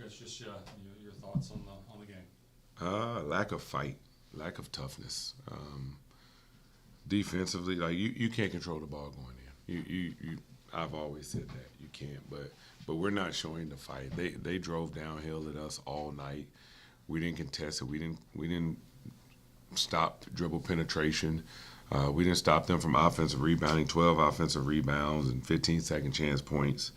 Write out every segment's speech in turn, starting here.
Coach, just your thoughts on the game. Lack of fight, lack of toughness. Defensively, like you can't control the ball going in. You I've always said that you can't, but we're not showing the fight. They drove downhill at us all night. We didn't contest it. We didn't stop dribble penetration. We didn't stop them from offensive rebounding. 12 offensive rebounds and 15 second chance points.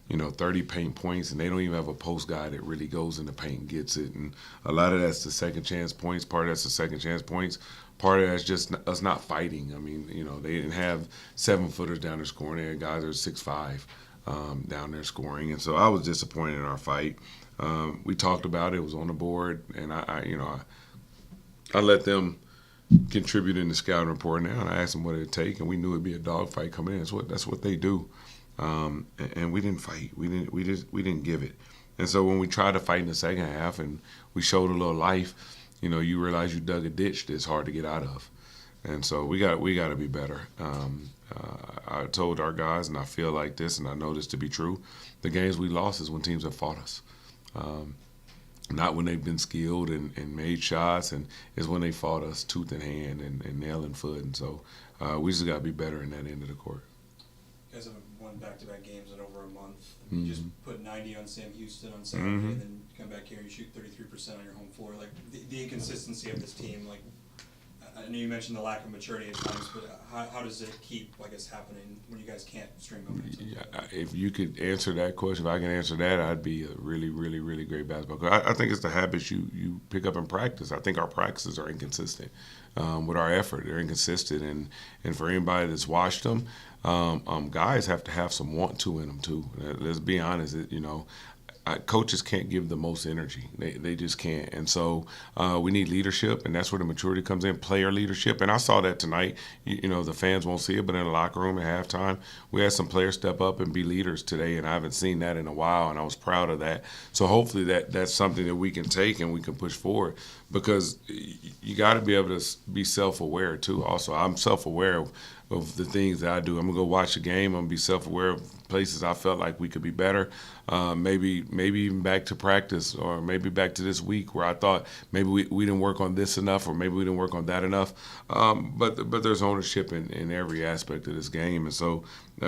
30 paint points, and they don't even have a post guy that really goes in the paint and gets it. And a lot of that's the second chance points. Part of that's the second chance points. Part of that's just us not fighting. I mean, they didn't have 7-footers down there scoring. They had guys that are 6'5" down there scoring. And so I was disappointed in our fight. We talked about it. It was on the board, and I let them contribute in the scouting report now, and I asked them what it'd take, and we knew it'd be a dogfight coming in. That's what they do. And we didn't fight. We didn't give it. And so when we tried to fight in the second half and we showed a little life, you realize you dug a ditch that's hard to get out of. And so we got to be better. I told our guys, and I feel like this, and I know this to be true, the games we lost is when teams have fought us. Not when they've been skilled and made shots, and is when they fought us tooth and hand and nail and foot. And so we just got to be better in that end of the court. You guys have won back-to-back games in over a month. Mm-hmm. You just put 90 on Sam Houston on Saturday, and then you come back here and you shoot 33% on your home floor. Like the inconsistency of this team. Like I know you mentioned the lack of maturity at times, but how does it keep, happening when you guys can't string momentum? Yeah, if you could answer that question, if I can answer that, I'd be a really, really, really great basketball coach. I think it's the habits you pick up in practice. I think our practices are inconsistent with our effort. They're inconsistent, and for anybody that's watched them, guys have to have some want to in them too. Let's be honest, coaches can't give the most energy. They just can't. And so we need leadership, and that's where the maturity comes in, player leadership. And I saw that tonight. The fans won't see it, but in the locker room at halftime, we had some players step up and be leaders today, and I haven't seen that in a while, and I was proud of that. So hopefully that's something that we can take and we can push forward, because you got to be able to be self-aware too. Also, I'm self-aware of the things that I do. I'm going to go watch the game. I'm going to be self-aware of places I felt like we could be better. Maybe even back to practice, or maybe back to this week where I thought maybe we didn't work on this enough, or maybe we didn't work on that enough. But there's ownership in every aspect of this game. And so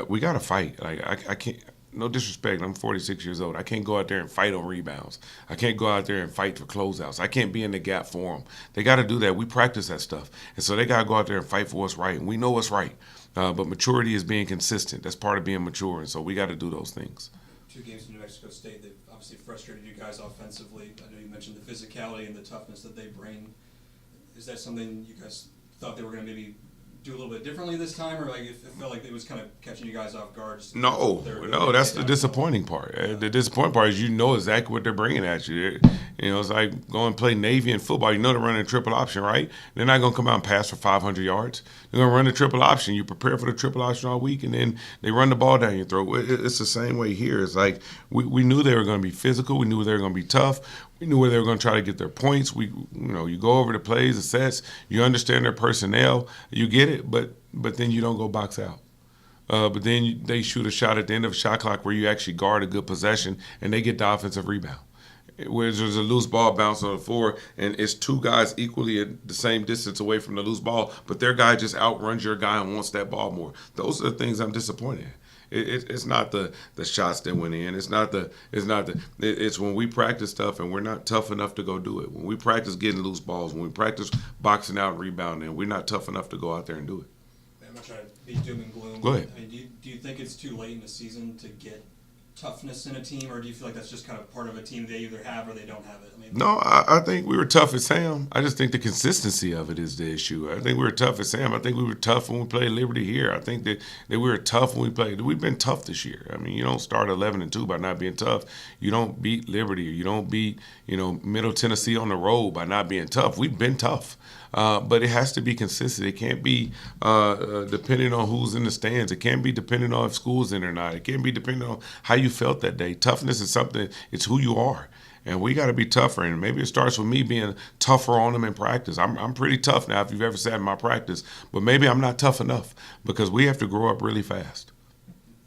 we got to fight. I can't. No disrespect, I'm 46 years old. I can't go out there and fight on rebounds. I can't go out there and fight for closeouts. I can't be in the gap for them. They got to do that. We practice that stuff. And so they got to go out there and fight for what's right. And we know what's right. But maturity is being consistent. That's part of being mature. And so we got to do those things. 2 games in New Mexico State, they've obviously frustrated you guys offensively. I know you mentioned the physicality and the toughness that they bring. Is that something you guys thought they were going to maybe do a little bit differently this time, or it felt like it was kind of catching you guys off guard? No, that's the disappointing part. Yeah. The disappointing part is exactly what they're bringing at you. It's like going and play Navy in football. They're running a triple option, right? They're not going to come out and pass for 500 yards. They're going to run a triple option. You prepare for the triple option all week, and then they run the ball down your throat. It's the same way here. It's like we knew they were going to be physical. We knew they were going to be tough. We knew where they were going to try to get their points. You go over the plays, the sets. You understand their personnel. You get it, but then you don't go box out. But then they shoot a shot at the end of a shot clock where you actually guard a good possession, and they get the offensive rebound. Where there's a loose ball bounce on the floor, and it's 2 guys equally at the same distance away from the loose ball, but their guy just outruns your guy and wants that ball more. Those are the things I'm disappointed in. It's not the shots that went in. It's when we practice stuff and we're not tough enough to go do it. When we practice getting loose balls, when we practice boxing out and rebounding, we're not tough enough to go out there and do it. I'm not trying to be doom and gloom. Go ahead. I mean, do you think it's too late in the season to get toughness in a team, or do you feel like that's just kind of part of a team they either have or they don't have it? No, I think we were tough at Sam. I just think the consistency of it is the issue. I think we were tough at Sam. I think we were tough when we played Liberty here. I think that we were tough when we played. We've been tough this year. I mean, you don't start 11-2 by not being tough. You don't beat Liberty, or you don't beat Middle Tennessee on the road by not being tough. We've been tough. But it has to be consistent. It can't be depending on who's in the stands. It can't be depending on if school's in or not. It can't be depending on how you felt that day. Toughness is something, it's who you are. And we got to be tougher. And maybe it starts with me being tougher on them in practice. I'm pretty tough now if you've ever sat in my practice. But maybe I'm not tough enough, because we have to grow up really fast.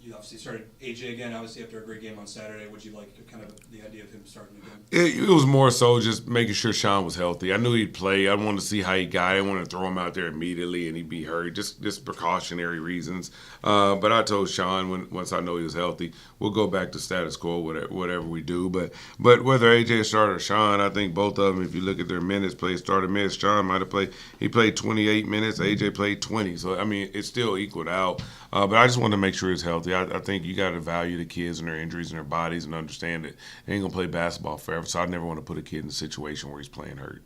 You you obviously started AJ again, obviously after a great game on Saturday. Would you like kind of the idea of him starting again? It was more so just making sure Sean was healthy. I knew he'd play. I wanted to see how he got. I didn't want to throw him out there immediately and he'd be hurt. Just precautionary reasons. But I told Sean once I know he was healthy, we'll go back to status quo, whatever we do. But whether AJ started or Sean, I think both of them, if you look at their minutes, started minutes, Sean might have played. He played 28 minutes. AJ played 20. So, I mean, it still equaled out. But I just wanted to make sure he's healthy. I think you got to value the kids and their injuries and their bodies and understand that they ain't going to play basketball forever. So I never want to put a kid in a situation where he's playing hurt.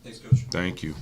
Thanks, Coach. Thank you.